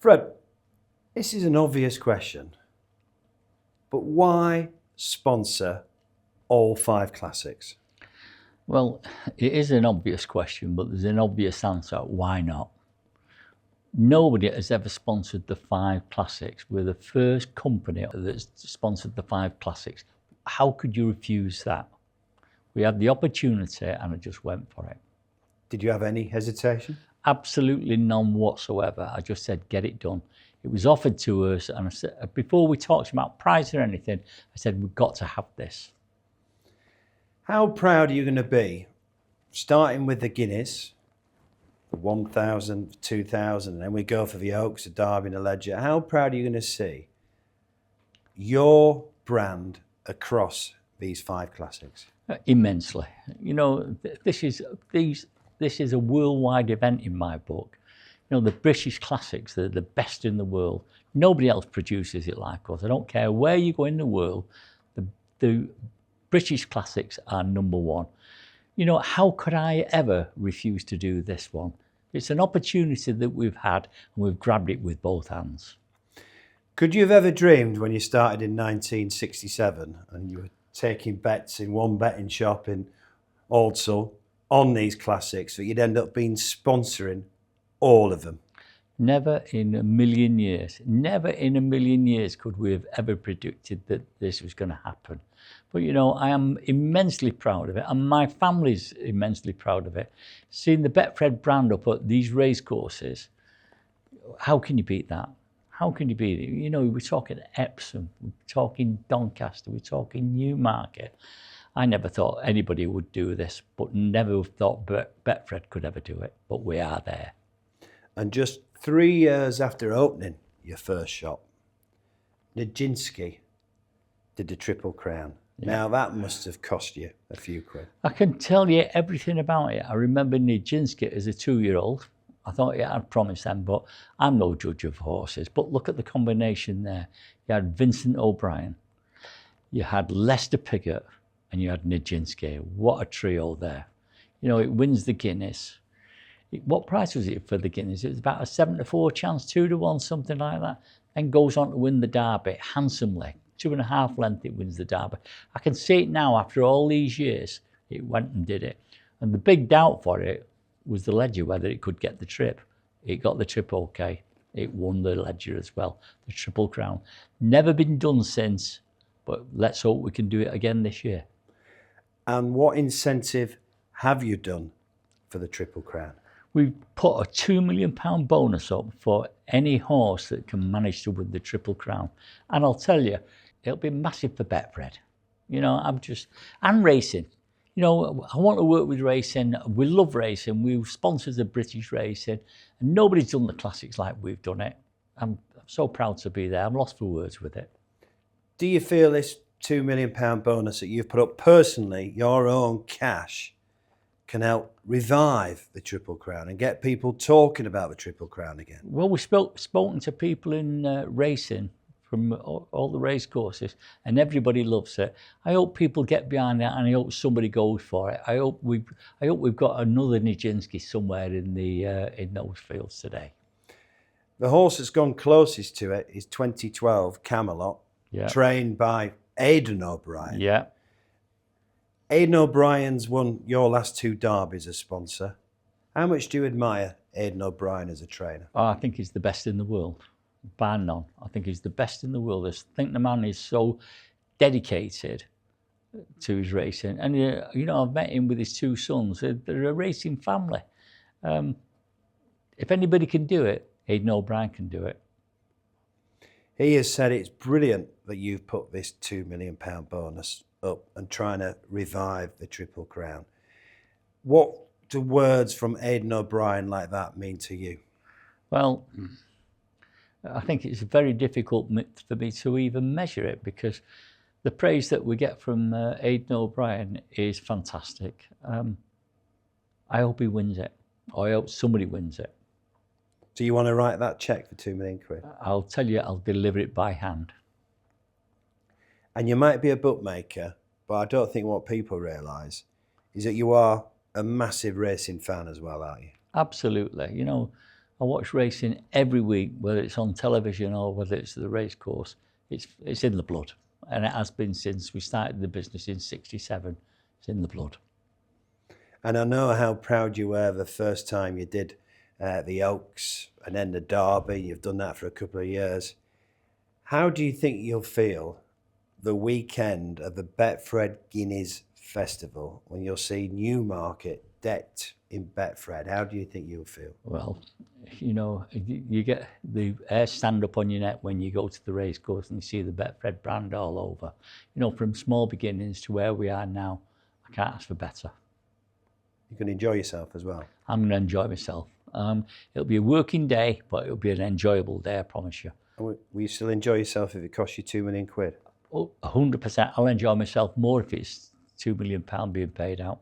Fred, this is an obvious question, but why sponsor all 5 classics? Well, it is an obvious question, but there's an obvious answer. Why not? Nobody has ever sponsored the 5 classics. We're the first company that's sponsored the 5 classics. How could you refuse that? We had the opportunity and I just went for it. Did you have any hesitation? Absolutely none whatsoever. I just said, get it done. It was offered to us, and I said, before we talked about price or anything, I said, we've got to have this. How proud are you going to be, starting with the Guineas, the 1,000, 2,000, and then we go for the Oaks, the Derby and the Ledger. How proud are you going to see your brand across these 5 classics? Immensely. You know, this is a worldwide event in my book. You know, the British classics, they're the best in the world. Nobody else produces it like us. I don't care where you go in the world, the British classics are number 1. You know, how could I ever refuse to do this one? It's an opportunity that we've had and we've grabbed it with both hands. Could you have ever dreamed when you started in 1967 and you were taking bets in one betting shop in Aldsall on these classics that you'd end up being sponsoring all of them? Never in a million years could we have ever predicted that this was going to happen. But you know, I am immensely proud of it, and my family's immensely proud of it. Seeing the Betfred brand up at these race courses, how can you beat that? How can you beat it? You know, we're talking Epsom, we're talking Doncaster, we're talking Newmarket. I never thought anybody would do this, but never thought Betfred could ever do it. But we are there. And just 3 years after opening your first shop, Nijinsky did the Triple Crown. Yeah. Now that must have cost you a few quid. I can tell you everything about it. I remember Nijinsky as a 2-year-old. I thought I'd promised them, but I'm no judge of horses. But look at the combination there. You had Vincent O'Brien, you had Lester Piggott, and you had Nijinsky. What a trio there. You know, it wins the Guineas. What price was it for the Guineas? It was about a 7-4 chance, 2-1, something like that. And goes on to win the Derby handsomely. 2.5 length it wins the Derby. I can see it now after all these years. It went and did it. And the big doubt for it was the Ledger, whether it could get the trip. It got the trip okay. It won the Ledger as well, the Triple Crown. Never been done since, but let's hope we can do it again this year. And what incentive have you done for the Triple Crown? We've put a £2 million bonus up for any horse that can manage to win the Triple Crown. And I'll tell you, it'll be massive for Betfred. You know, and racing. You know, I want to work with racing. We love racing. We've sponsored the British racing, and nobody's done the classics like we've done it. I'm so proud to be there. I'm lost for words with it. Do you feel this £2 million bonus that you've put up personally, your own cash, can help revive the Triple Crown and get people talking about the Triple Crown again? Well, we've spoken to people in racing from all the race courses, and everybody loves it. I hope people get behind it, and I hope somebody goes for it. I hope we've got another Nijinsky somewhere in those fields today. The horse that's gone closest to it is 2012 Camelot, trained by Aidan O'Brien. Yeah. Aidan O'Brien's won your last 2 derbies as sponsor. How much do you admire Aidan O'Brien as a trainer? Oh, I think he's the best in the world, bar none. I think he's the best in the world. I think the man is so dedicated to his racing. And, you know, I've met him with his 2 sons. They're a racing family. If anybody can do it, Aidan O'Brien can do it. He has said it's brilliant that you've put this £2 million bonus up and trying to revive the Triple Crown. What do words from Aidan O'Brien like that mean to you? Well, I think it's very difficult for me to even measure it, because the praise that we get from Aidan O'Brien is fantastic. I hope he wins it. I hope somebody wins it. Do you want to write that cheque for £2 million? I'll tell you, I'll deliver it by hand. And you might be a bookmaker, but I don't think what people realise is that you are a massive racing fan as well, aren't you? Absolutely. You know, I watch racing every week, whether it's on television or whether it's the race course. It's in the blood, and it has been since we started the business in '67. It's in the blood. And I know how proud you were the first time you did the Oaks and then the Derby. You've done that for a couple of years. How do you think you'll feel the weekend of the Betfred Guineas Festival when you'll see Newmarket decked in Betfred? How do you think you'll feel? Well, you know, you get the hair stand up on your neck when you go to the race course and you see the Betfred brand all over. You know, from small beginnings to where we are now, I can't ask for better. You can enjoy yourself as well. I'm going to enjoy myself. It'll be a working day, but it'll be an enjoyable day, I promise you. Will you still enjoy yourself if it costs you £2 million? Oh, 100%. I'll enjoy myself more if it's £2 million being paid out.